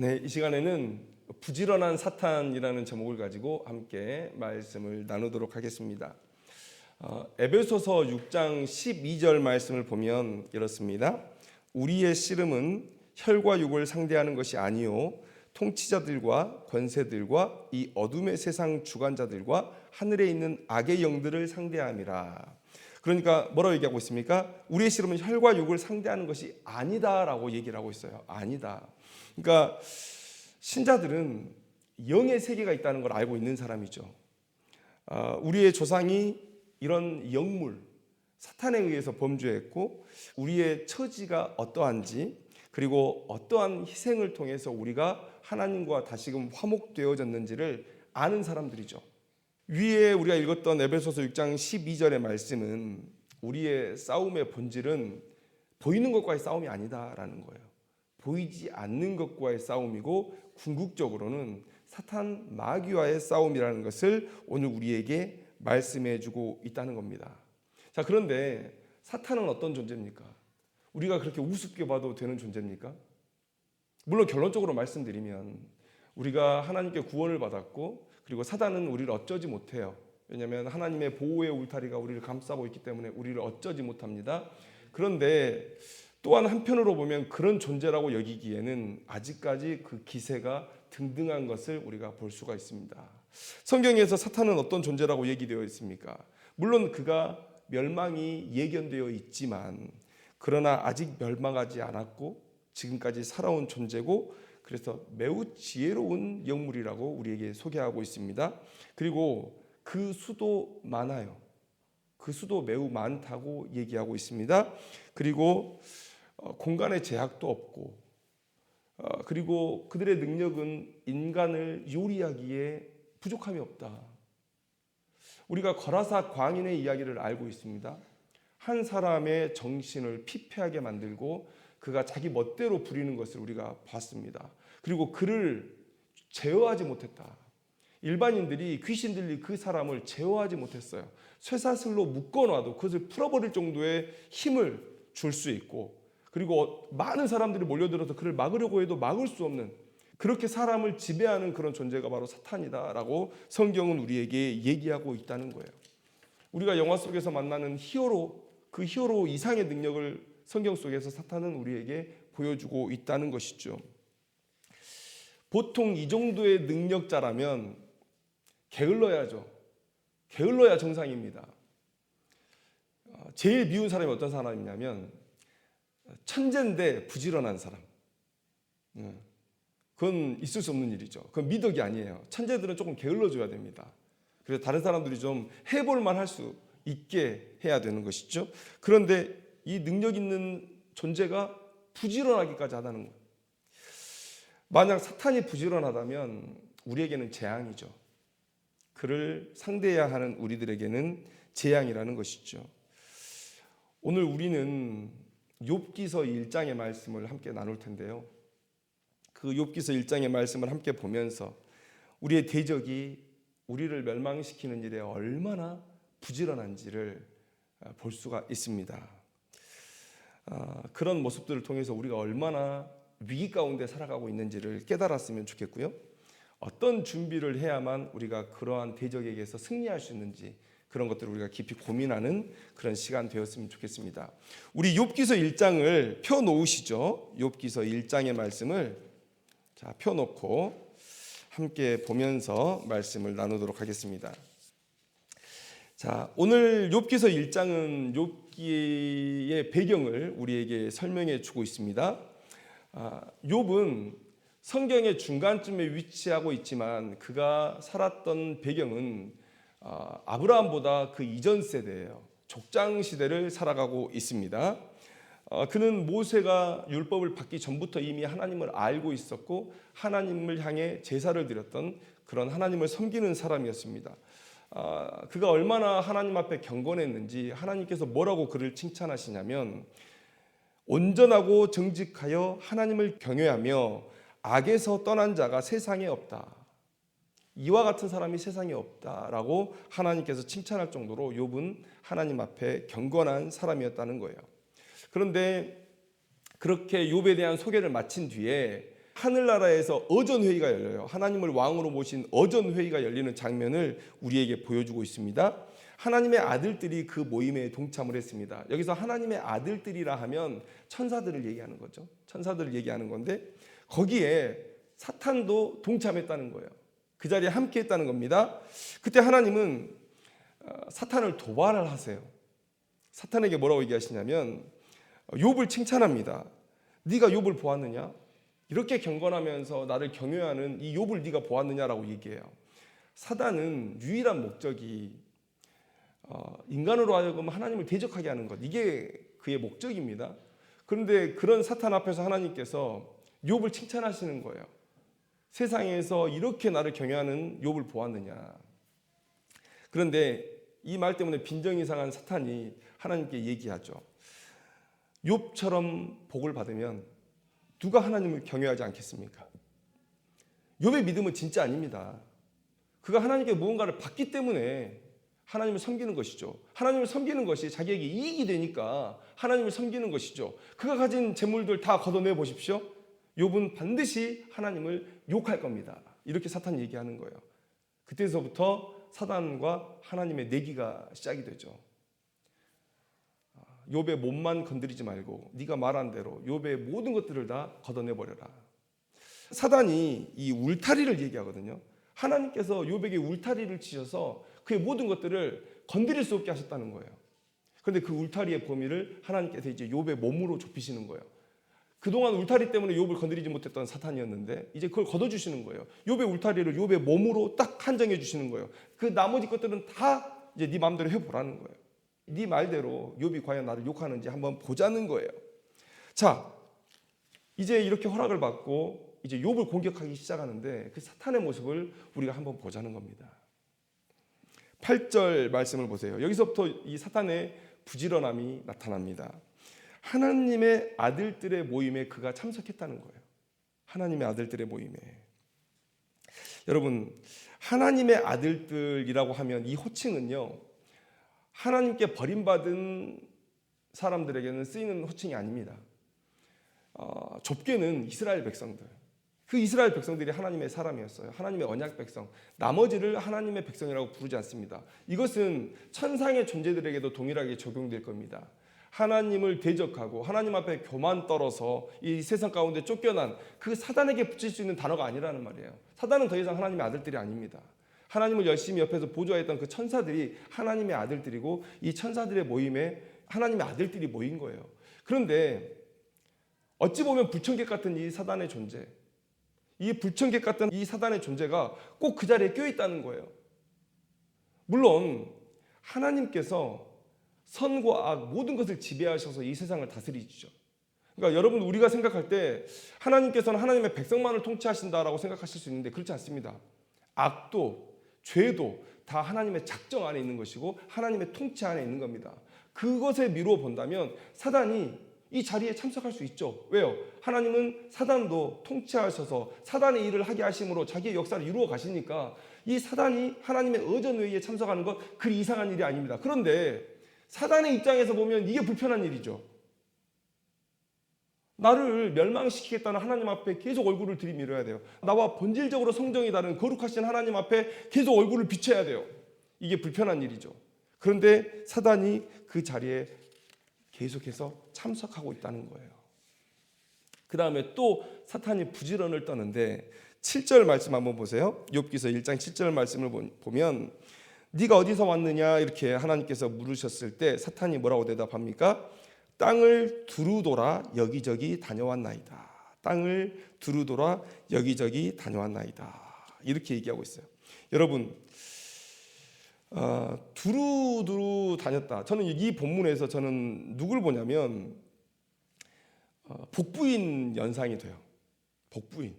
네, 이 시간에는 부지런한 사탄이라는 제목을 가지고 함께 말씀을 나누도록 하겠습니다. 에베소서 6장 12절 말씀을 보면 이렇습니다. 우리의 씨름은 혈과 육을 상대하는 것이 아니요 통치자들과 권세들과 이 어둠의 세상 주관자들과 하늘에 있는 악의 영들을 상대함이라. 그러니까 뭐라고 얘기하고 있습니까? 우리의 씨름은 혈과 육을 상대하는 것이 아니다라고 얘기를 하고 있어요. 아니다. 그러니까 신자들은 영의 세계가 있다는 걸 알고 있는 사람이죠. 우리의 조상이 이런 영물, 사탄에 의해서 범죄했고 우리의 처지가 어떠한지 그리고 어떠한 희생을 통해서 우리가 하나님과 다시금 화목되어졌는지를 아는 사람들이죠. 위에 우리가 읽었던 에베소서 6장 12절의 말씀은 우리의 싸움의 본질은 보이는 것과의 싸움이 아니다라는 거예요. 보이지 않는 것과의 싸움이고 궁극적으로는 사탄 마귀와의 싸움이라는 것을 오늘 우리에게 말씀해 주고 있다는 겁니다. 자, 그런데 사탄은 어떤 존재입니까? 우리가 그렇게 우습게 봐도 되는 존재입니까? 물론 결론적으로 말씀드리면 우리가 하나님께 구원을 받았고 그리고 사단은 우리를 어쩌지 못해요. 왜냐하면 하나님의 보호의 울타리가 우리를 감싸고 있기 때문에 우리를 어쩌지 못합니다. 그런데 또한 한편으로 보면 그런 존재라고 여기기에는 아직까지 그 기세가 등등한 것을 우리가 볼 수가 있습니다. 성경에서 사탄은 어떤 존재라고 얘기되어 있습니까? 물론 그가 멸망이 예견되어 있지만 그러나 아직 멸망하지 않았고 지금까지 살아온 존재고 그래서 매우 지혜로운 영물이라고 우리에게 소개하고 있습니다. 그리고 그 수도 많아요. 그 수도 매우 많다고 얘기하고 있습니다. 그리고 공간의 제약도 없고 그리고 그들의 능력은 인간을 요리하기에 부족함이 없다. 우리가 거라사 광인의 이야기를 알고 있습니다. 한 사람의 정신을 피폐하게 만들고 그가 자기 멋대로 부리는 것을 우리가 봤습니다. 그리고 그를 제어하지 못했다. 일반인들이 귀신들이 그 사람을 제어하지 못했어요. 쇠사슬로 묶어놔도 그것을 풀어버릴 정도의 힘을 줄 수 있고 그리고 많은 사람들이 몰려들어서 그를 막으려고 해도 막을 수 없는 그렇게 사람을 지배하는 그런 존재가 바로 사탄이다라고 성경은 우리에게 얘기하고 있다는 거예요. 우리가 영화 속에서 만나는 히어로, 그 히어로 이상의 능력을 성경 속에서 사탄은 우리에게 보여주고 있다는 것이죠. 보통 이 정도의 능력자라면 게을러야죠. 게을러야 정상입니다. 제일 미운 사람이 어떤 사람이냐면 천재인데 부지런한 사람. 그건 있을 수 없는 일이죠. 그건 미덕이 아니에요. 천재들은 조금 게을러줘야 됩니다. 그래서 다른 사람들이 좀 해볼만 할 수 있게 해야 되는 것이죠. 그런데 이 능력 있는 존재가 부지런하기까지 하다는 거예요. 만약 사탄이 부지런하다면 우리에게는 재앙이죠. 그를 상대해야 하는 우리들에게는 재앙이라는 것이죠. 오늘 우리는 욥기서 1장의 말씀을 함께 나눌 텐데요. 그 욥기서 1장의 말씀을 함께 보면서 우리의 대적이 우리를 멸망시키는 일에 얼마나 부지런한지를 볼 수가 있습니다. 그런 모습들을 통해서 우리가 얼마나 위기 가운데 살아가고 있는지를 깨달았으면 좋겠고요. 어떤 준비를 해야만 우리가 그러한 대적에게서 승리할 수 있는지 그런 것들을 우리가 깊이 고민하는 그런 시간 되었으면 좋겠습니다. 우리 욥기서 1장을 펴놓으시죠. 욥기서 1장의 말씀을 펴놓고 함께 보면서 말씀을 나누도록 하겠습니다. 자, 오늘 욥기서 1장은 욥기의 배경을 우리에게 설명해 주고 있습니다. 욥은 성경의 중간쯤에 위치하고 있지만 그가 살았던 배경은 아브라함보다 그 이전 세대예요. 족장 시대를 살아가고 있습니다. 그는 모세가 율법을 받기 전부터 이미 하나님을 알고 있었고 하나님을 향해 제사를 드렸던 그런 하나님을 섬기는 사람이었습니다. 그가 얼마나 하나님 앞에 경건했는지 하나님께서 뭐라고 그를 칭찬하시냐면 온전하고 정직하여 하나님을 경외하며 악에서 떠난 자가 세상에 없다. 이와 같은 사람이 세상에 없다라고 하나님께서 칭찬할 정도로 욥은 하나님 앞에 경건한 사람이었다는 거예요. 그런데 그렇게 욥에 대한 소개를 마친 뒤에 하늘나라에서 어전회의가 열려요. 하나님을 왕으로 모신 어전회의가 열리는 장면을 우리에게 보여주고 있습니다. 하나님의 아들들이 그 모임에 동참을 했습니다. 여기서 하나님의 아들들이라 하면 천사들을 얘기하는 거죠. 천사들을 얘기하는 건데 거기에 사탄도 동참했다는 거예요. 그 자리에 함께 했다는 겁니다. 그때 하나님은 사탄을 도발을 하세요. 사탄에게 뭐라고 얘기하시냐면 욥을 칭찬합니다. 네가 욥을 보았느냐? 이렇게 경건하면서 나를 경외하는 이 욥을 네가 보았느냐라고 얘기해요. 사단은 유일한 목적이 인간으로 하여금 하나님을 대적하게 하는 것, 이게 그의 목적입니다. 그런데 그런 사탄 앞에서 하나님께서 욥을 칭찬하시는 거예요. 세상에서 이렇게 나를 경외하는 욥을 보았느냐. 그런데 이 말 때문에 빈정이 상한 사탄이 하나님께 얘기하죠. 욥처럼 복을 받으면 누가 하나님을 경외하지 않겠습니까? 욥의 믿음은 진짜 아닙니다. 그가 하나님께 무언가를 받기 때문에 하나님을 섬기는 것이죠. 하나님을 섬기는 것이 자기에게 이익이 되니까 하나님을 섬기는 것이죠. 그가 가진 재물들 다 걷어내 보십시오. 욥은 반드시 하나님을 욕할 겁니다. 이렇게 사탄이 얘기하는 거예요. 그때서부터 사단과 하나님의 내기가 시작이 되죠. 욥의 몸만 건드리지 말고 네가 말한 대로 욥의 모든 것들을 다 걷어내 버려라. 사단이 이 울타리를 얘기하거든요. 하나님께서 욥에게 울타리를 치셔서 그의 모든 것들을 건드릴 수 없게 하셨다는 거예요. 그런데 그 울타리의 범위를 하나님께서 이제 욥의 몸으로 좁히시는 거예요. 그동안 울타리 때문에 욥을 건드리지 못했던 사탄이었는데 이제 그걸 걷어주시는 거예요. 욥의 울타리를 욥의 몸으로 딱 한정해 주시는 거예요. 그 나머지 것들은 다 이제 네 마음대로 해보라는 거예요. 네 말대로 욥이 과연 나를 욕하는지 한번 보자는 거예요. 자, 이제 이렇게 허락을 받고 이제 욥을 공격하기 시작하는데 그 사탄의 모습을 우리가 한번 보자는 겁니다. 8절 말씀을 보세요. 여기서부터 이 사탄의 부지런함이 나타납니다. 하나님의 아들들의 모임에 그가 참석했다는 거예요. 하나님의 아들들의 모임에. 여러분, 하나님의 아들들이라고 하면 이 호칭은요, 하나님께 버림받은 사람들에게는 쓰이는 호칭이 아닙니다. 좁게는 이스라엘 백성들. 그 이스라엘 백성들이 하나님의 사람이었어요. 하나님의 언약 백성. 나머지를 하나님의 백성이라고 부르지 않습니다. 이것은 천상의 존재들에게도 동일하게 적용될 겁니다. 하나님을 대적하고 하나님 앞에 교만 떨어서 이 세상 가운데 쫓겨난 그 사단에게 붙일 수 있는 단어가 아니라는 말이에요. 사단은 더 이상 하나님의 아들들이 아닙니다. 하나님을 열심히 옆에서 보조했던 그 천사들이 하나님의 아들들이고 이 천사들의 모임에 하나님의 아들들이 모인 거예요. 그런데 어찌 보면 불청객 같은 이 사단의 존재, 이 불청객 같은 이 사단의 존재가 꼭 그 자리에 껴있다는 거예요. 물론 하나님께서 선과 악 모든 것을 지배하셔서 이 세상을 다스리시죠. 그러니까 여러분, 우리가 생각할 때 하나님께서는 하나님의 백성만을 통치하신다라고 생각하실 수 있는데 그렇지 않습니다. 악도 죄도 다 하나님의 작정 안에 있는 것이고 하나님의 통치 안에 있는 겁니다. 그것에 미루어 본다면 사단이 이 자리에 참석할 수 있죠. 왜요? 하나님은 사단도 통치하셔서 사단의 일을 하게 하심으로 자기의 역사를 이루어 가시니까 이 사단이 하나님의 어전회의에 참석하는 것 그리 이상한 일이 아닙니다. 그런데 사단의 입장에서 보면 이게 불편한 일이죠. 나를 멸망시키겠다는 하나님 앞에 계속 얼굴을 들이밀어야 돼요. 나와 본질적으로 성정이 다른 거룩하신 하나님 앞에 계속 얼굴을 비춰야 돼요. 이게 불편한 일이죠. 그런데 사단이 그 자리에 계속해서 참석하고 있다는 거예요. 그 다음에 또 사탄이 부지런을 떠는데 7절 말씀 한번 보세요. 욥기서 1장 7절 말씀을 보면 네가 어디서 왔느냐 이렇게 하나님께서 물으셨을 때 사탄이 뭐라고 대답합니까? 땅을 두루돌아 여기저기 다녀왔나이다. 땅을 두루돌아 여기저기 다녀왔나이다. 이렇게 얘기하고 있어요. 여러분, 두루두루 다녔다. 저는 이 본문에서 저는 누굴 보냐면 복부인 연상이 돼요. 복부인.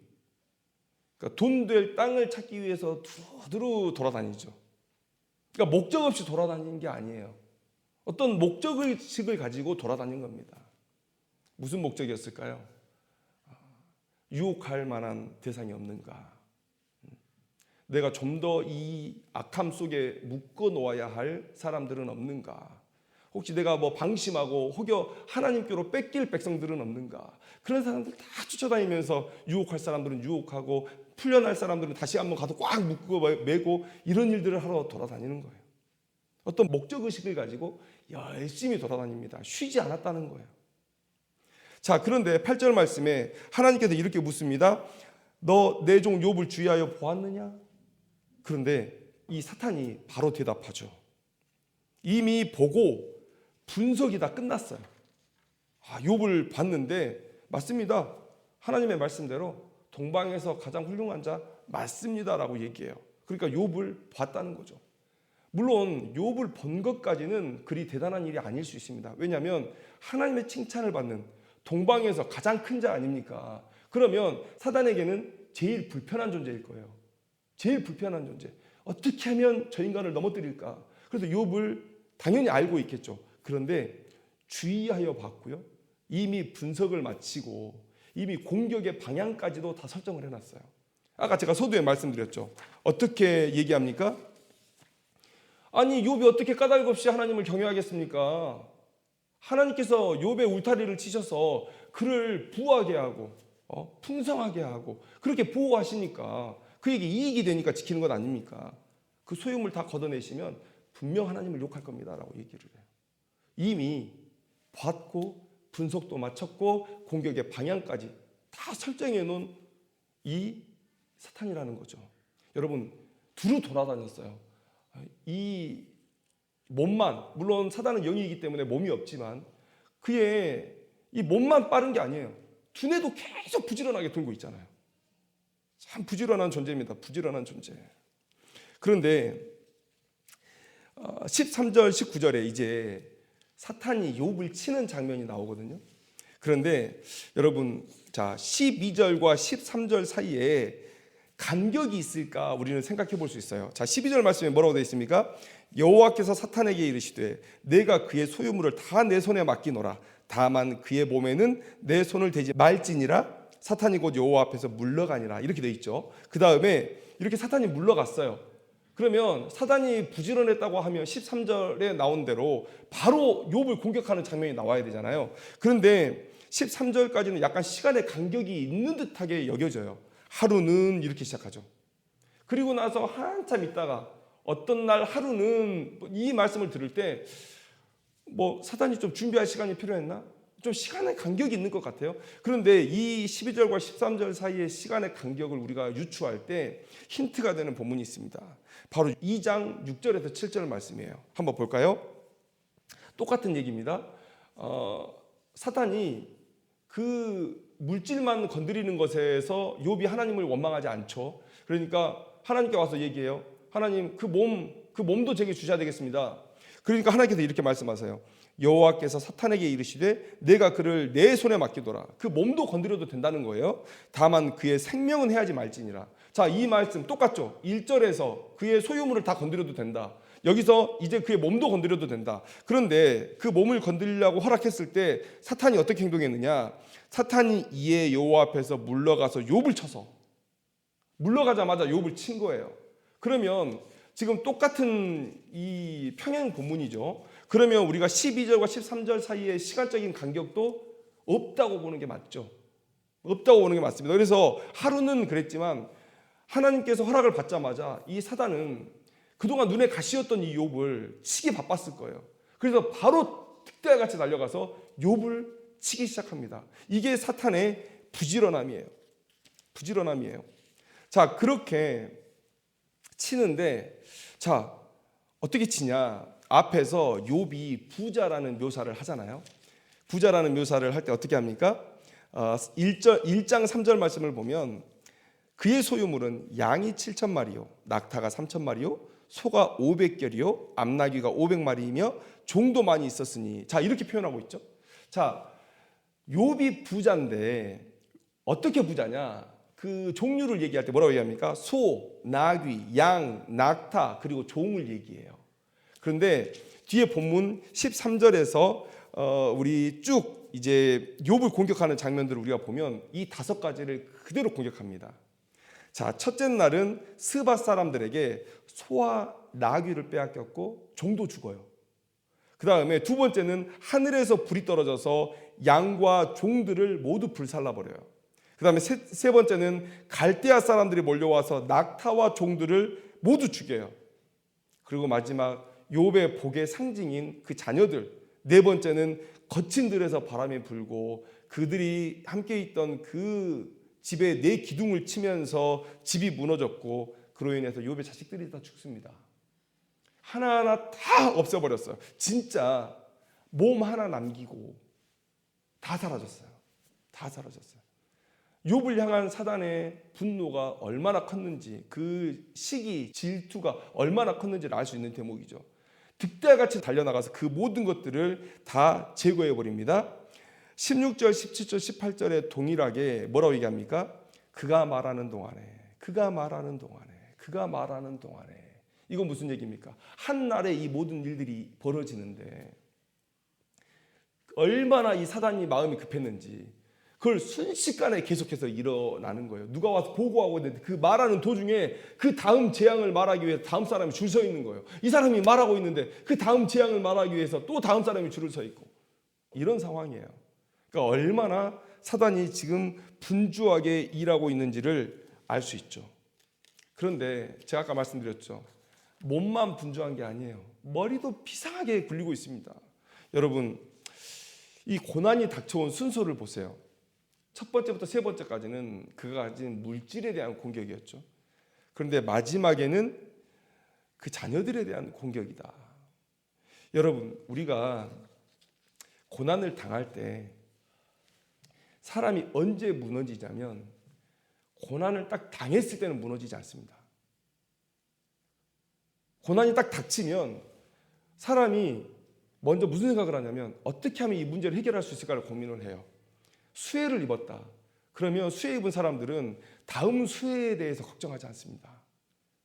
그러니까 돈 될 땅을 찾기 위해서 두루두루 돌아다니죠. 그러니까 목적 없이 돌아다니는 게 아니에요. 어떤 목적의식을 가지고 돌아다닌 겁니다. 무슨 목적이었을까요? 유혹할 만한 대상이 없는가? 내가 좀 더 이 악함 속에 묶어 놓아야 할 사람들은 없는가? 혹시 내가 뭐 방심하고 혹여 하나님께로 뺏길 백성들은 없는가? 그런 사람들 다 쫓아다니면서 유혹할 사람들은 유혹하고 풀려날 사람들은 다시 한번 가서 꽉 묶고 매고 이런 일들을 하러 돌아다니는 거예요. 어떤 목적의식을 가지고 열심히 돌아다닙니다. 쉬지 않았다는 거예요. 자, 그런데 8절 말씀에 하나님께서 이렇게 묻습니다. 너 내 종 욥을 주의하여 보았느냐? 그런데 이 사탄이 바로 대답하죠. 이미 보고 분석이 다 끝났어요. 욥을 봤는데 맞습니다. 하나님의 말씀대로 동방에서 가장 훌륭한 자 맞습니다라고 얘기해요. 그러니까 욥을 봤다는 거죠. 물론 욥을 본 것까지는 그리 대단한 일이 아닐 수 있습니다. 왜냐하면 하나님의 칭찬을 받는 동방에서 가장 큰 자 아닙니까? 그러면 사단에게는 제일 불편한 존재일 거예요. 제일 불편한 존재. 어떻게 하면 저 인간을 넘어뜨릴까? 그래서 욥을 당연히 알고 있겠죠. 그런데 주의하여 봤고요. 이미 분석을 마치고 이미 공격의 방향까지도 다 설정을 해놨어요. 아까 제가 서두에 말씀드렸죠. 어떻게 얘기합니까? 아니 욥이 어떻게 까닭 없이 하나님을 경외하겠습니까? 하나님께서 욥의 울타리를 치셔서 그를 부하게 하고 풍성하게 하고 그렇게 보호하시니까 그에게 이익이 되니까 지키는 것 아닙니까? 그 소유물 다 걷어내시면 분명 하나님을 욕할 겁니다 라고 얘기를 해요. 이미 봤고 분석도 마쳤고 공격의 방향까지 다 설정해 놓은 이 사탄이라는 거죠. 여러분 두루 돌아다녔어요. 이 몸만, 물론 사단은 영이기 때문에 몸이 없지만 그의 이 몸만 빠른 게 아니에요. 두뇌도 계속 부지런하게 돌고 있잖아요. 참 부지런한 존재입니다. 부지런한 존재. 그런데 13절, 19절에 이제 사탄이 욥을 치는 장면이 나오거든요. 그런데 여러분, 자 12절과 13절 사이에 간격이 있을까 우리는 생각해 볼 수 있어요. 자 12절 말씀에 뭐라고 되어 있습니까? 여호와께서 사탄에게 이르시되 내가 그의 소유물을 다 내 손에 맡기노라. 다만 그의 몸에는 내 손을 대지 말지니라. 사탄이 곧 여호와 앞에서 물러가니라. 이렇게 되어 있죠. 그 다음에 이렇게 사탄이 물러갔어요. 그러면 사탄이 부지런했다고 하면 13절에 나온 대로 바로 욥을 공격하는 장면이 나와야 되잖아요. 그런데 13절까지는 약간 시간의 간격이 있는 듯하게 여겨져요. 하루는 이렇게 시작하죠. 그리고 나서 한참 있다가 어떤 날 하루는 이 말씀을 들을 때 뭐 사탄이 좀 준비할 시간이 필요했나? 좀 시간의 간격이 있는 것 같아요. 그런데 이 12절과 13절 사이의 시간의 간격을 우리가 유추할 때 힌트가 되는 본문이 있습니다. 바로 2장 6절에서 7절 말씀이에요. 한번 볼까요? 똑같은 얘기입니다. 사탄이 그 물질만 건드리는 것에서 욥이 하나님을 원망하지 않죠. 그러니까 하나님께 와서 얘기해요. 하나님 그 몸도 제게 주셔야 되겠습니다. 그러니까 하나님께서 이렇게 말씀하세요. 여호와께서 사탄에게 이르시되 내가 그를 내 손에 맡기도라. 그 몸도 건드려도 된다는 거예요. 다만 그의 생명은 해야지 말지니라. 자, 이 말씀 똑같죠. 1절에서 그의 소유물을 다 건드려도 된다. 여기서 이제 그의 몸도 건드려도 된다. 그런데 그 몸을 건드리려고 허락했을 때 사탄이 어떻게 행동했느냐? 사탄이 이에 여호와 앞에서 물러가서 욥을 쳐서 물러가자마자 욥을 친 거예요. 그러면 지금 똑같은 이 평행 본문이죠. 그러면 우리가 12절과 13절 사이의 시간적인 간격도 없다고 보는 게 맞죠. 없다고 보는 게 맞습니다. 그래서 하루는 그랬지만 하나님께서 허락을 받자마자 이 사단은 그동안 눈에 가시였던 이 욥을 치기 바빴을 거예요. 그래서 바로 득대같이 달려가서 욥을 치기 시작합니다. 이게 사탄의 부지런함이에요. 부지런함이에요. 자, 그렇게 치는데 자, 어떻게 치냐? 앞에서 욥이 부자라는 묘사를 하잖아요. 부자라는 묘사를 할 때 어떻게 합니까? 1장 3절 말씀을 보면 그의 소유물은 양이 7,000마리요 낙타가 3,000마리요 소가 500결이요 암나귀가 500마리이며 종도 많이 있었으니. 자, 이렇게 표현하고 있죠. 자, 욥이 부자인데 어떻게 부자냐? 그 종류를 얘기할 때 뭐라고 얘기합니까? 소, 나귀, 양, 낙타 그리고 종을 얘기해요. 그런데 뒤에 본문 13절에서 우리 쭉 이제 욥을 공격하는 장면들을 우리가 보면 이 5가지를 그대로 공격합니다. 자, 첫째 날은 스바 사람들에게 소와 나귀를 빼앗겼고 종도 죽어요. 그 다음에 두 번째는 하늘에서 불이 떨어져서 양과 종들을 모두 불살라버려요. 그 다음에 세 번째는 갈대아 사람들이 몰려와서 낙타와 종들을 모두 죽여요. 그리고 마지막 욥의 복의 상징인 그 자녀들, 네 번째는 거친 들에서 바람이 불고 그들이 함께 있던 그 집에 네 기둥을 치면서 집이 무너졌고 그로 인해서 욥의 자식들이 다 죽습니다. 하나하나 다 없애버렸어요. 진짜 몸 하나 남기고 다 사라졌어요. 다 사라졌어요. 욥을 향한 사단의 분노가 얼마나 컸는지, 그 시기, 질투가 얼마나 컸는지를 알 수 있는 대목이죠. 득달같이 달려나가서 그 모든 것들을 다 제거해버립니다. 16절, 17절, 18절에 동일하게 뭐라고 얘기합니까? 그가 말하는 동안에, 그가 말하는 동안에, 그가 말하는 동안에. 이건 무슨 얘기입니까? 한날에 이 모든 일들이 벌어지는데 얼마나 이 사단이 마음이 급했는지 그걸 순식간에 계속해서 일어나는 거예요. 누가 와서 보고하고 있는데 그 말하는 도중에 그 다음 재앙을 말하기 위해서 다음 사람이 줄 서 있는 거예요. 이 사람이 말하고 있는데 그 다음 재앙을 말하기 위해서 또 다음 사람이 줄을 서 있고 이런 상황이에요. 그러니까 얼마나 사단이 지금 분주하게 일하고 있는지를 알 수 있죠. 그런데 제가 아까 말씀드렸죠. 몸만 분주한 게 아니에요. 머리도 비상하게 굴리고 있습니다. 여러분, 이 고난이 닥쳐온 순서를 보세요. 첫 번째부터 세 번째까지는 그가 가진 물질에 대한 공격이었죠. 그런데 마지막에는 그 자녀들에 대한 공격이다. 여러분, 우리가 고난을 당할 때 사람이 언제 무너지냐면 고난을 딱 당했을 때는 무너지지 않습니다. 고난이 딱 닥치면 사람이 먼저 무슨 생각을 하냐면 어떻게 하면 이 문제를 해결할 수 있을까를 고민을 해요. 수혜를 입었다. 그러면 수혜 입은 사람들은 다음 수혜에 대해서 걱정하지 않습니다.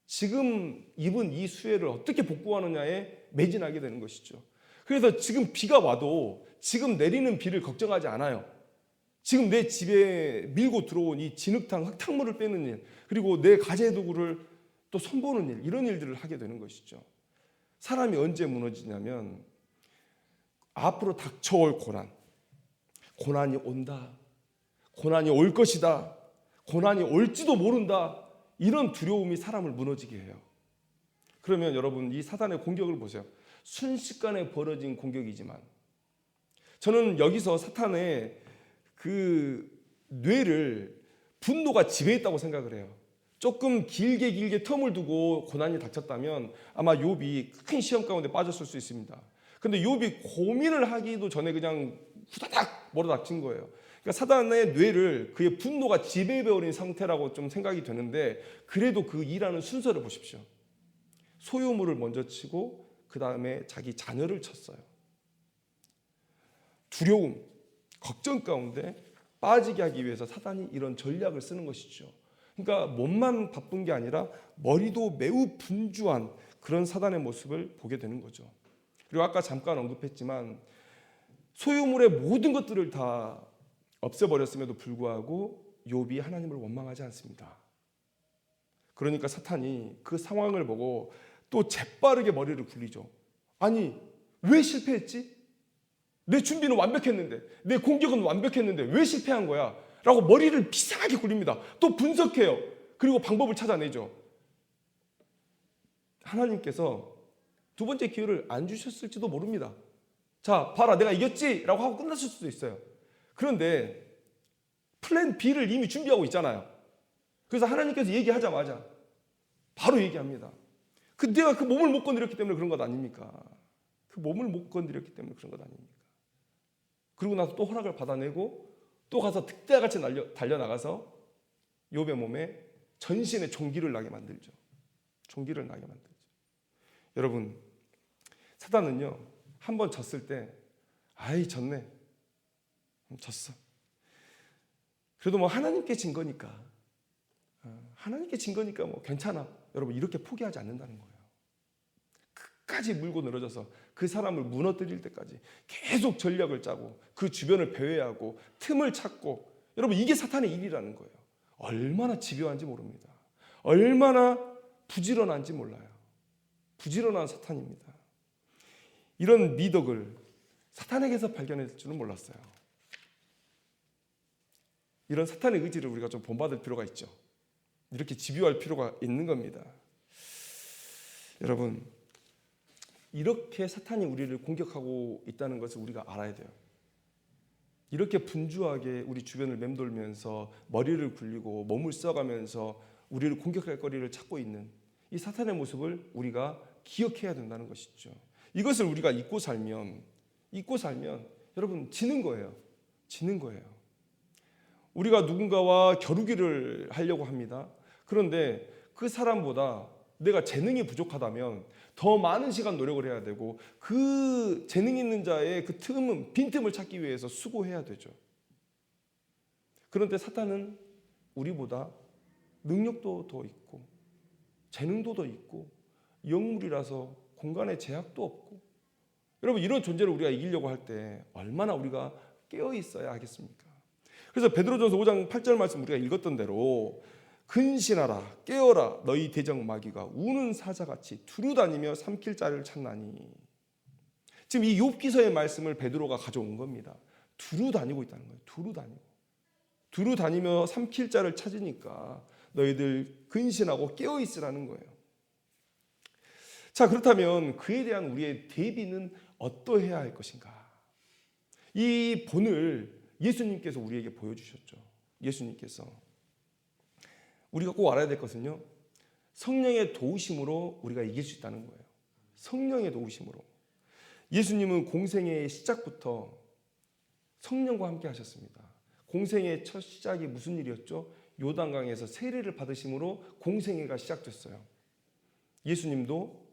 지금 입은 이 수혜를 어떻게 복구하느냐에 매진하게 되는 것이죠. 그래서 지금 비가 와도 지금 내리는 비를 걱정하지 않아요. 지금 내 집에 밀고 들어온 이 진흙탕, 흙탕물을 빼는 일, 그리고 내 가재도구를 또 손보는 일, 이런 일들을 하게 되는 것이죠. 사람이 언제 무너지냐면 앞으로 닥쳐올 고난이 온다, 고난이 올 것이다, 고난이 올지도 모른다, 이런 두려움이 사람을 무너지게 해요. 그러면 여러분, 이 사단의 공격을 보세요. 순식간에 벌어진 공격이지만 저는 여기서 사탄의 그 뇌를 분노가 지배했다고 생각을 해요. 조금 길게 텀을 두고 고난이 닥쳤다면 아마 욥이 큰 시험 가운데 빠졌을 수 있습니다. 근데 욥이 고민을 하기도 전에 그냥 후다닥 몰아닥친 거예요. 그러니까 사단의 뇌를 그의 분노가 지배해버린 상태라고 좀 생각이 되는데 그래도 그 일하는 순서를 보십시오. 소유물을 먼저 치고 그 다음에 자기 자녀를 쳤어요. 두려움, 걱정 가운데 빠지게 하기 위해서 사단이 이런 전략을 쓰는 것이죠. 그러니까 몸만 바쁜 게 아니라 머리도 매우 분주한 그런 사단의 모습을 보게 되는 거죠. 그리고 아까 잠깐 언급했지만 소유물의 모든 것들을 다 없애버렸음에도 불구하고 욥이 하나님을 원망하지 않습니다. 그러니까 사탄이 그 상황을 보고 또 재빠르게 머리를 굴리죠. 아니, 왜 실패했지? 내 준비는 완벽했는데, 내 공격은 완벽했는데 왜 실패한 거야? 라고 머리를 비상하게 굴립니다. 또 분석해요. 그리고 방법을 찾아내죠. 하나님께서 두 번째 기회를 안 주셨을지도 모릅니다. 자, 봐라, 내가 이겼지? 라고 하고 끝났을 수도 있어요. 그런데 플랜 B를 이미 준비하고 있잖아요. 그래서 하나님께서 얘기하자마자 바로 얘기합니다. 내가 그 몸을 못 건드렸기 때문에 그런 것 아닙니까? 그 몸을 못 건드렸기 때문에 그런 것 아닙니까? 그리고 나서 또 허락을 받아내고 또 가서 득대같이 달려나가서 욥의 몸에 전신에 종기를 나게 만들죠. 종기를 나게 만들죠. 여러분, 사단은요, 한번 졌을 때 아이 졌네, 졌어. 그래도 뭐 하나님께 진 거니까 뭐 괜찮아. 여러분, 이렇게 포기하지 않는다는 거예요. 끝까지 물고 늘어져서 그 사람을 무너뜨릴 때까지 계속 전략을 짜고 그 주변을 배회하고 틈을 찾고, 여러분, 이게 사탄의 일이라는 거예요. 얼마나 집요한지 모릅니다. 얼마나 부지런한지 몰라요. 부지런한 사탄입니다. 이런 미덕을 사탄에게서 발견할 줄은 몰랐어요. 이런 사탄의 의지를 우리가 좀 본받을 필요가 있죠. 이렇게 집요할 필요가 있는 겁니다. 여러분, 이렇게 사탄이 우리를 공격하고 있다는 것을 우리가 알아야 돼요. 이렇게 분주하게 우리 주변을 맴돌면서 머리를 굴리고 몸을 써가면서 우리를 공격할 거리를 찾고 있는 이 사탄의 모습을 우리가 기억해야 된다는 것이죠. 이것을 우리가 잊고 살면 여러분 지는 거예요. 지는 거예요. 우리가 누군가와 겨루기를 하려고 합니다. 그런데 그 사람보다 내가 재능이 부족하다면 더 많은 시간 노력을 해야 되고 그 재능 있는 자의 그 빈틈을 찾기 위해서 수고해야 되죠. 그런데 사탄은 우리보다 능력도 더 있고 재능도 더 있고 영물이라서 공간에 제약도 없고, 여러분 이런 존재를 우리가 이기려고 할 때 얼마나 우리가 깨어 있어야 하겠습니까? 그래서 베드로전서 5장 8절 말씀 우리가 읽었던 대로 근신하라 깨어라 너희 대적 마귀가 우는 사자같이 두루다니며 삼킬 자를 찾나니. 지금 이 욥기서의 말씀을 베드로가 가져온 겁니다. 두루다니고 있다는 거예요. 두루다니며 삼킬 자를 찾으니까 너희들 근신하고 깨어 있으라는 거예요. 자, 그렇다면 그에 대한 우리의 대비는 어떠해야 할 것인가? 이 본을 예수님께서 우리에게 보여주셨죠. 예수님께서 우리가 꼭 알아야 될 것은요, 성령의 도우심으로 우리가 이길 수 있다는 거예요. 성령의 도우심으로. 예수님은 공생애의 시작부터 성령과 함께 하셨습니다. 공생애의 첫 시작이 무슨 일이었죠? 요단강에서 세례를 받으심으로 공생애가 시작됐어요. 예수님도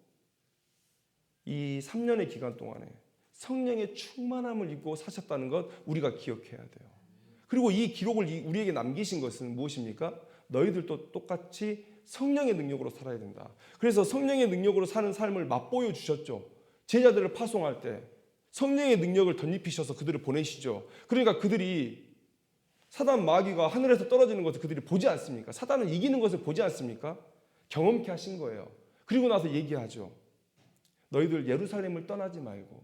이 3년의 기간 동안에 성령의 충만함을 입고 사셨다는 것 우리가 기억해야 돼요. 그리고 이 기록을 우리에게 남기신 것은 무엇입니까? 너희들도 똑같이 성령의 능력으로 살아야 된다. 그래서 성령의 능력으로 사는 삶을 맛보여 주셨죠. 제자들을 파송할 때 성령의 능력을 덧입히셔서 그들을 보내시죠. 그러니까 그들이 사단 마귀가 하늘에서 떨어지는 것을 그들이 보지 않습니까? 사단을 이기는 것을 보지 않습니까? 경험케 하신 거예요. 그리고 나서 얘기하죠. 너희들 예루살렘을 떠나지 말고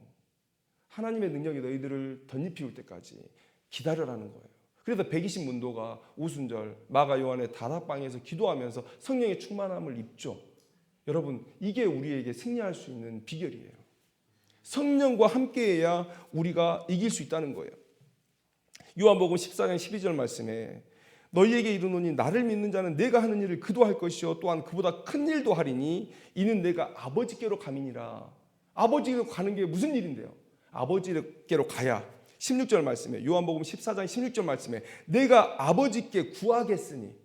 하나님의 능력이 너희들을 덧입히울 때까지 기다려라는 거예요. 그래서 120문도가 오순절 마가 요한의 다락방에서 기도하면서 성령의 충만함을 입죠. 여러분, 이게 우리에게 승리할 수 있는 비결이에요. 성령과 함께해야 우리가 이길 수 있다는 거예요. 요한복음 14장 12절 말씀에 너희에게 이르노니 나를 믿는 자는 내가 하는 일을 그도 할 것이요 또한 그보다 큰 일도 하리니 이는 내가 아버지께로 감이니라. 아버지께로 가는 게 무슨 일인데요? 아버지께로 가야 16절 말씀에 요한복음 14장 16절 말씀에 내가 아버지께 구하겠으니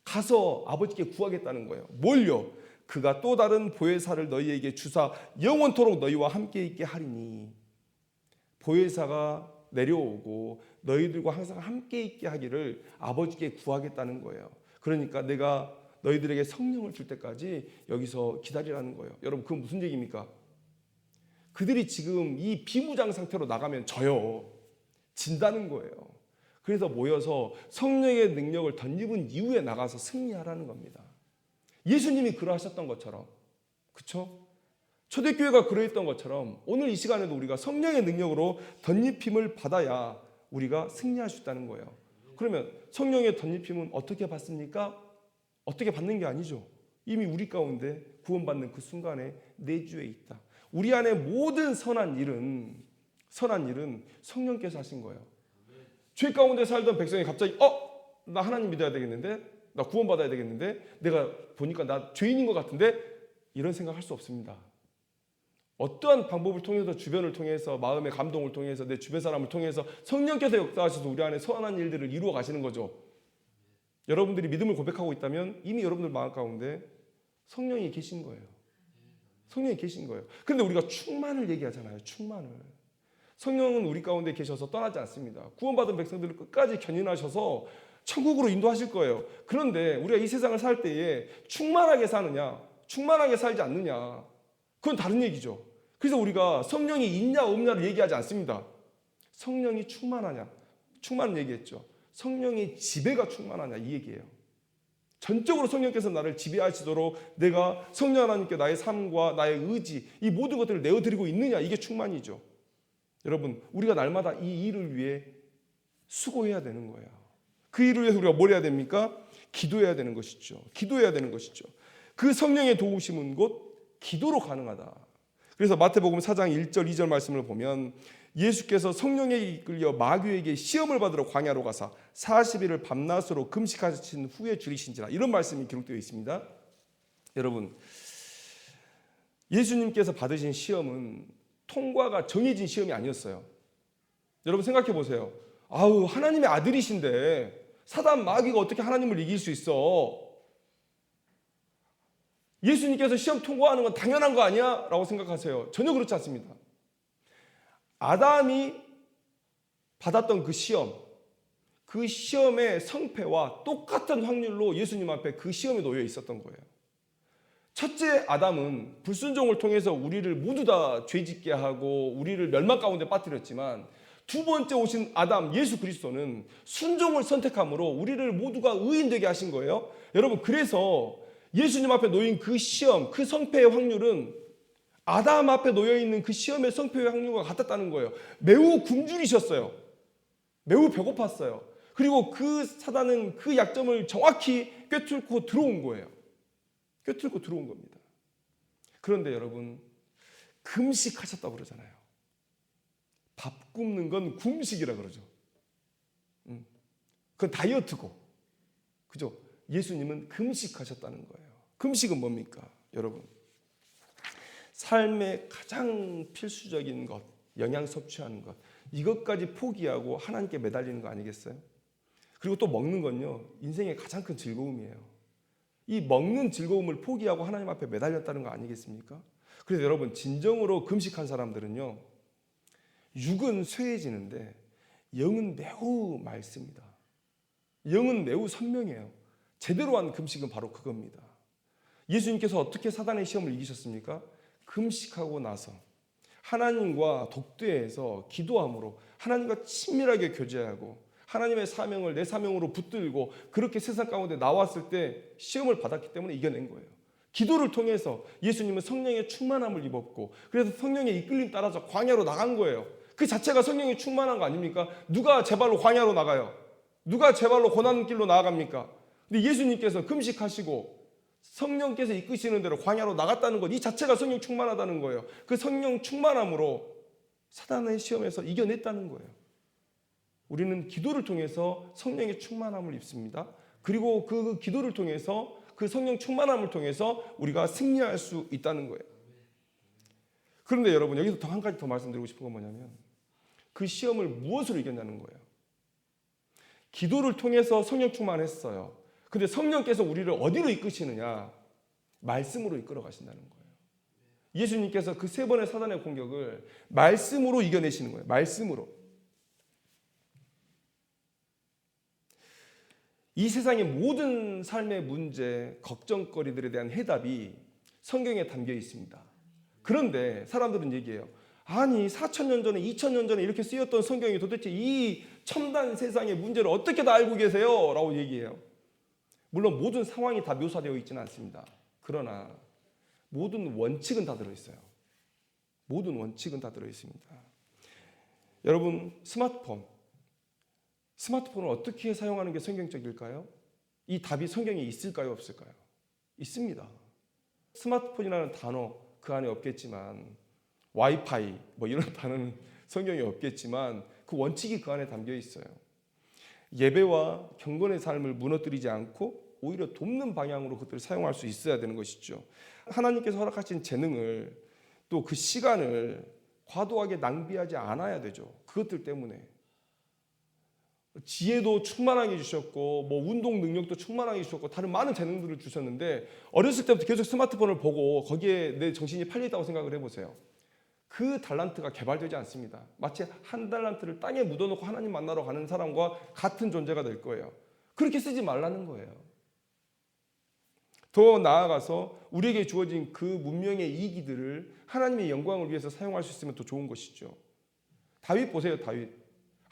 가서 아버지께 구하겠다는 거예요. 뭘요? 그가 또 다른 보혜사를 너희에게 주사 영원토록 너희와 함께 있게 하리니. 보혜사가 내려오고 너희들과 항상 함께 있게 하기를 아버지께 구하겠다는 거예요. 그러니까 내가 너희들에게 성령을 줄 때까지 여기서 기다리라는 거예요. 여러분, 그건 무슨 얘기입니까? 그들이 지금 이 비무장 상태로 나가면 져요. 진다는 거예요. 그래서 모여서 성령의 능력을 덧입은 이후에 나가서 승리하라는 겁니다. 예수님이 그러하셨던 것처럼, 그렇죠? 초대교회가 그러했던 것처럼 오늘 이 시간에도 우리가 성령의 능력으로 덧입힘을 받아야 우리가 승리할 수 있다는 거예요. 그러면 성령의 덧입힘은 어떻게 받습니까? 어떻게 받는 게 아니죠. 이미 우리 가운데 구원받는 그 순간에 내주에 있다. 우리 안에 모든 선한 일은 성령께서 하신 거예요. 죄 가운데 살던 백성이 갑자기 나 하나님 믿어야 되겠는데, 나 구원받아야 되겠는데, 내가 보니까 나 죄인인 것 같은데, 이런 생각할 수 없습니다. 어떠한 방법을 통해서, 주변을 통해서, 마음의 감동을 통해서, 내 주변 사람을 통해서 성령께서 역사하셔서 우리 안에 선한 일들을 이루어 가시는 거죠. 여러분들이 믿음을 고백하고 있다면 이미 여러분들 마음 가운데 성령이 계신 거예요. 성령이 계신 거예요. 그런데 우리가 충만을 얘기하잖아요. 충만을. 성령은 우리 가운데 계셔서 떠나지 않습니다. 구원받은 백성들을 끝까지 견인하셔서 천국으로 인도하실 거예요. 그런데 우리가 이 세상을 살 때에 충만하게 사느냐, 충만하게 살지 않느냐, 그건 다른 얘기죠. 그래서 우리가 성령이 있냐 없냐를 얘기하지 않습니다. 성령이 충만하냐, 충만은 얘기했죠. 성령의 지배가 충만하냐 이 얘기예요. 전적으로 성령께서 나를 지배하시도록 내가 성령 하나님께 나의 삶과 나의 의지, 이 모든 것들을 내어드리고 있느냐, 이게 충만이죠. 여러분, 우리가 날마다 이 일을 위해 수고해야 되는 거예요. 그 일을 위해서 우리가 뭘 해야 됩니까? 기도해야 되는 것이죠. 기도해야 되는 것이죠. 그 성령의 도우심은 곧 기도로 가능하다. 그래서 마태복음 4장 1절 2절 말씀을 보면 예수께서 성령에 이끌려 마귀에게 시험을 받으러 광야로 가사 40일을 밤낮으로 금식하신 후에 줄이신지라, 이런 말씀이 기록되어 있습니다. 여러분, 예수님께서 받으신 시험은 통과가 정해진 시험이 아니었어요. 여러분 생각해 보세요. 아우, 하나님의 아들이신데 사단 마귀가 어떻게 하나님을 이길 수 있어? 예수님께서 시험 통과하는 건 당연한 거 아니야? 라고 생각하세요. 전혀 그렇지 않습니다. 아담이 받았던 그 시험의 성패와 똑같은 확률로 예수님 앞에 그 시험에 놓여 있었던 거예요. 첫째 아담은 불순종을 통해서 우리를 모두 다 죄짓게 하고 우리를 멸망 가운데 빠뜨렸지만, 두 번째 오신 아담 예수 그리스도는 순종을 선택함으로 우리를 모두가 의인되게 하신 거예요. 여러분, 그래서 예수님 앞에 놓인 그 시험, 그 성패의 확률은 아담 앞에 놓여있는 그 시험의 성패의 확률과 같았다는 거예요. 매우 굶주리셨어요. 매우 배고팠어요. 그리고 그 사단은 그 약점을 정확히 꿰뚫고 들어온 거예요. 꿰뚫고 들어온 겁니다. 그런데 여러분, 금식하셨다고 그러잖아요. 밥 굶는 건 금식이라 그러죠. 그건 다이어트고, 그죠? 예수님은 금식하셨다는 거예요. 금식은 뭡니까? 여러분, 삶의 가장 필수적인 것, 영양 섭취하는 것, 이것까지 포기하고 하나님께 매달리는 거 아니겠어요? 그리고 또 먹는 건요, 인생의 가장 큰 즐거움이에요. 이 먹는 즐거움을 포기하고 하나님 앞에 매달렸다는 거 아니겠습니까? 그래서 여러분, 진정으로 금식한 사람들은요, 육은 쇠해지는데 영은 매우 맑습니다. 영은 매우 선명해요. 제대로 한 금식은 바로 그겁니다. 예수님께서 어떻게 사단의 시험을 이기셨습니까? 금식하고 나서 하나님과 독대해서 기도함으로 하나님과 친밀하게 교제하고 하나님의 사명을 내 사명으로 붙들고 그렇게 세상 가운데 나왔을 때 시험을 받았기 때문에 이겨낸 거예요. 기도를 통해서 예수님은 성령의 충만함을 입었고, 그래서 성령의 이끌림 따라서 광야로 나간 거예요. 그 자체가 성령이 충만한 거 아닙니까? 누가 제 발로 광야로 나가요? 누가 제 발로 고난길로 나아갑니까? 근데 예수님께서 금식하시고 성령께서 이끄시는 대로 광야로 나갔다는 것, 이 자체가 성령 충만하다는 거예요. 그 성령 충만함으로 사단의 시험에서 이겨냈다는 거예요. 우리는 기도를 통해서 성령의 충만함을 입습니다. 그리고 그 기도를 통해서, 그 성령 충만함을 통해서 우리가 승리할 수 있다는 거예요. 그런데 여러분, 여기서 한 가지 더 말씀드리고 싶은 건 뭐냐면, 그 시험을 무엇으로 이겼냐는 거예요. 기도를 통해서 성령 충만했어요. 근데 성령께서 우리를 어디로 이끄시느냐? 말씀으로 이끌어 가신다는 거예요. 예수님께서 그 3번의 사단의 공격을 말씀으로 이겨내시는 거예요. 말씀으로. 이 세상의 모든 삶의 문제, 걱정거리들에 대한 해답이 성경에 담겨 있습니다. 그런데 사람들은 얘기해요. 아니, 4,000년 전에, 2,000년 전에 이렇게 쓰였던 성경이 도대체 이 첨단 세상의 문제를 어떻게 다 알고 계세요? 라고 얘기해요. 물론 모든 상황이 다 묘사되어 있지는 않습니다. 그러나 모든 원칙은 다 들어있어요. 모든 원칙은 다 들어있습니다. 여러분, 스마트폰을 어떻게 사용하는 게 성경적일까요? 이 답이 성경에 있을까요? 없을까요? 있습니다. 스마트폰이라는 단어 그 안에 없겠지만, 와이파이 뭐 이런 단어는 성경에 없겠지만 그 원칙이 그 안에 담겨 있어요. 예배와 경건의 삶을 무너뜨리지 않고 오히려 돕는 방향으로 그것들을 사용할 수 있어야 되는 것이죠. 하나님께서 허락하신 재능을, 또 그 시간을 과도하게 낭비하지 않아야 되죠. 그것들 때문에 지혜도 충만하게 주셨고, 뭐 운동 능력도 충만하게 주셨고, 다른 많은 재능들을 주셨는데, 어렸을 때부터 계속 스마트폰을 보고 거기에 내 정신이 팔려 있다고 생각을 해보세요. 그 달란트가 개발되지 않습니다. 마치 한 달란트를 땅에 묻어놓고 하나님 만나러 가는 사람과 같은 존재가 될 거예요. 그렇게 쓰지 말라는 거예요. 더 나아가서 우리에게 주어진 그 문명의 이기들을 하나님의 영광을 위해서 사용할 수 있으면 더 좋은 것이죠. 다윗 보세요. 다윗.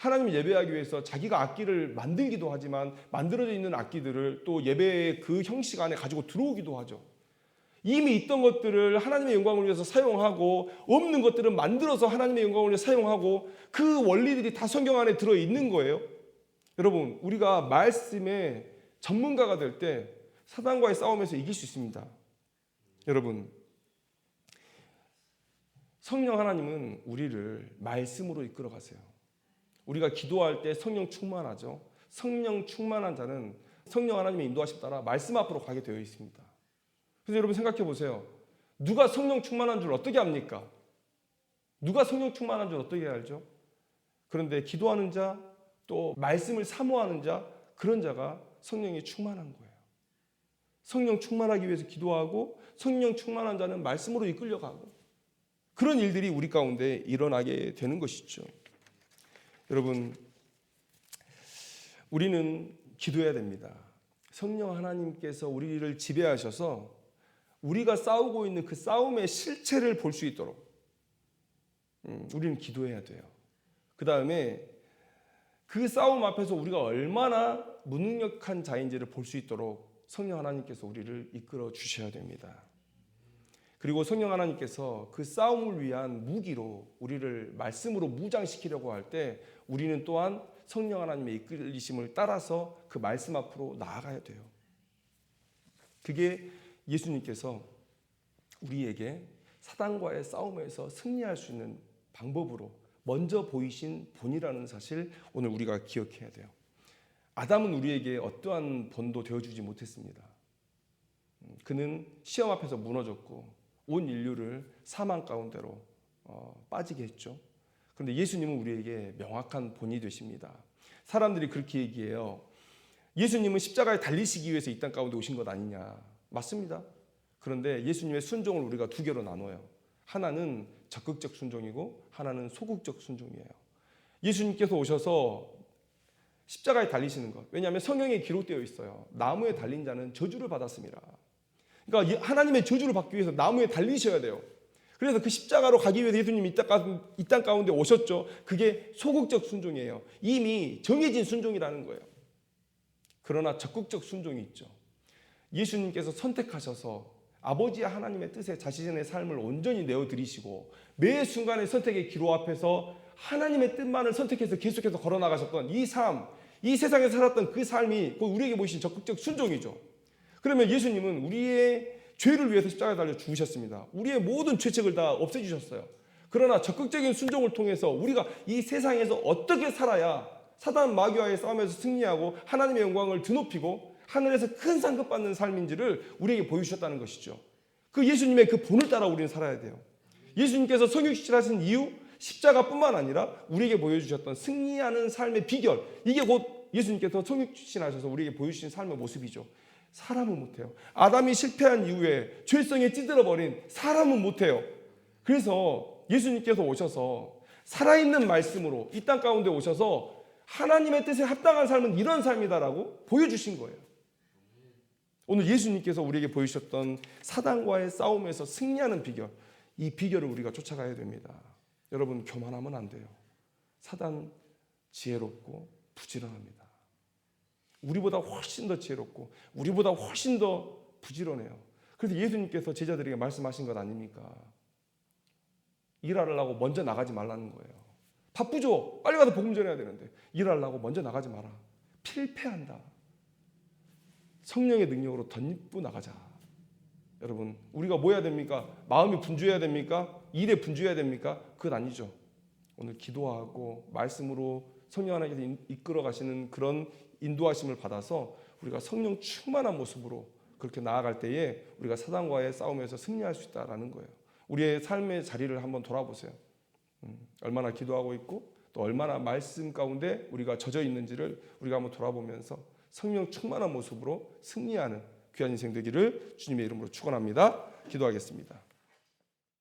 하나님을 예배하기 위해서 자기가 악기를 만들기도 하지만 만들어져 있는 악기들을 또 예배의 그 형식 안에 가지고 들어오기도 하죠. 이미 있던 것들을 하나님의 영광을 위해서 사용하고 없는 것들은 만들어서 하나님의 영광을 위해서 사용하고 그 원리들이 다 성경 안에 들어있는 거예요. 여러분, 우리가 말씀의 전문가가 될 때 사단과의 싸움에서 이길 수 있습니다. 여러분, 성령 하나님은 우리를 말씀으로 이끌어 가세요. 우리가 기도할 때 성령 충만하죠. 성령 충만한 자는 성령 하나님의 인도하심 따라 말씀 앞으로 가게 되어 있습니다. 그래서 여러분 생각해 보세요. 누가 성령 충만한 줄 어떻게 압니까? 누가 성령 충만한 줄 어떻게 알죠? 그런데 기도하는 자, 또 말씀을 사모하는 자, 그런 자가 성령이 충만한 거예요. 성령 충만하기 위해서 기도하고 성령 충만한 자는 말씀으로 이끌려가고 그런 일들이 우리 가운데 일어나게 되는 것이죠. 여러분, 우리는 기도해야 됩니다. 성령 하나님께서 우리를 지배하셔서 우리가 싸우고 있는 그 싸움의 실체를 볼 수 있도록 우리는 기도해야 돼요. 그 다음에 그 싸움 앞에서 우리가 얼마나 무능력한 자인지를 볼 수 있도록 성령 하나님께서 우리를 이끌어 주셔야 됩니다. 그리고 성령 하나님께서 그 싸움을 위한 무기로 우리를 말씀으로 무장시키려고 할 때 우리는 또한 성령 하나님의 이끌리심을 따라서 그 말씀 앞으로 나아가야 돼요. 그게 예수님께서 우리에게 사단과의 싸움에서 승리할 수 있는 방법으로 먼저 보이신 본이라는 사실 오늘 우리가 기억해야 돼요. 아담은 우리에게 어떠한 본도 되어주지 못했습니다. 그는 시험 앞에서 무너졌고 온 인류를 사망 가운데로 빠지게 했죠. 그런데 예수님은 우리에게 명확한 본이 되십니다. 사람들이 그렇게 얘기해요. 예수님은 십자가에 달리시기 위해서 이 땅 가운데 오신 것 아니냐. 맞습니다. 그런데 예수님의 순종을 우리가 두 개로 나눠요. 하나는 적극적 순종이고 하나는 소극적 순종이에요. 예수님께서 오셔서 십자가에 달리시는 것. 왜냐하면 성경에 기록되어 있어요. 나무에 달린 자는 저주를 받았습니다. 그러니까 하나님의 저주를 받기 위해서 나무에 달리셔야 돼요. 그래서 그 십자가로 가기 위해서 예수님이 이 땅 가운데 오셨죠. 그게 소극적 순종이에요. 이미 정해진 순종이라는 거예요. 그러나 적극적 순종이 있죠. 예수님께서 선택하셔서 아버지 하나님의 뜻에 자신의 삶을 온전히 내어드리시고 매 순간의 선택의 기로 앞에서 하나님의 뜻만을 선택해서 계속해서 걸어나가셨던 이 삶, 이 세상에 살았던 그 삶이 곧 우리에게 보이신 적극적 순종이죠. 그러면 예수님은 우리의 죄를 위해서 십자가에 달려 죽으셨습니다. 우리의 모든 죄책을 다 없애주셨어요. 그러나 적극적인 순종을 통해서 우리가 이 세상에서 어떻게 살아야 사단 마귀와의 싸움에서 승리하고 하나님의 영광을 드높이고 하늘에서 큰 상급 받는 삶인지를 우리에게 보여주셨다는 것이죠. 그 예수님의 그 본을 따라 우리는 살아야 돼요. 예수님께서 성육신하신 이유 십자가뿐만 아니라 우리에게 보여주셨던 승리하는 삶의 비결, 이게 곧 예수님께서 성육신하셔서 우리에게 보여주신 삶의 모습이죠. 사람은 못해요. 아담이 실패한 이후에 죄성에 찌들어버린 사람은 못해요. 그래서 예수님께서 오셔서 살아있는 말씀으로 이 땅 가운데 오셔서 하나님의 뜻에 합당한 삶은 이런 삶이다라고 보여주신 거예요. 오늘 예수님께서 우리에게 보여주셨던 사단과의 싸움에서 승리하는 비결, 이 비결을 우리가 쫓아가야 됩니다. 여러분, 교만하면 안 돼요. 사단 지혜롭고 부지런합니다. 우리보다 훨씬 더 지혜롭고 우리보다 훨씬 더 부지런해요. 그래서 예수님께서 제자들에게 말씀하신 것 아닙니까? 일하려고 먼저 나가지 말라는 거예요. 바쁘죠? 빨리 가서 복음 전해야 되는데 일하려고 먼저 나가지 마라. 필패한다. 성령의 능력으로 덧입고 나가자. 여러분, 우리가 뭐 해야 됩니까? 마음이 분주해야 됩니까? 일에 분주해야 됩니까? 그건 아니죠. 오늘 기도하고 말씀으로 성령 하나님께서 이끌어 가시는 그런 인도하심을 받아서 우리가 성령 충만한 모습으로 그렇게 나아갈 때에 우리가 사단과의 싸움에서 승리할 수 있다는 거예요. 우리의 삶의 자리를 한번 돌아보세요. 얼마나 기도하고 있고 또 얼마나 말씀 가운데 우리가 젖어 있는지를 우리가 한번 돌아보면서 성령 충만한 모습으로 승리하는 귀한 인생 되기를 주님의 이름으로 축원합니다. 기도하겠습니다.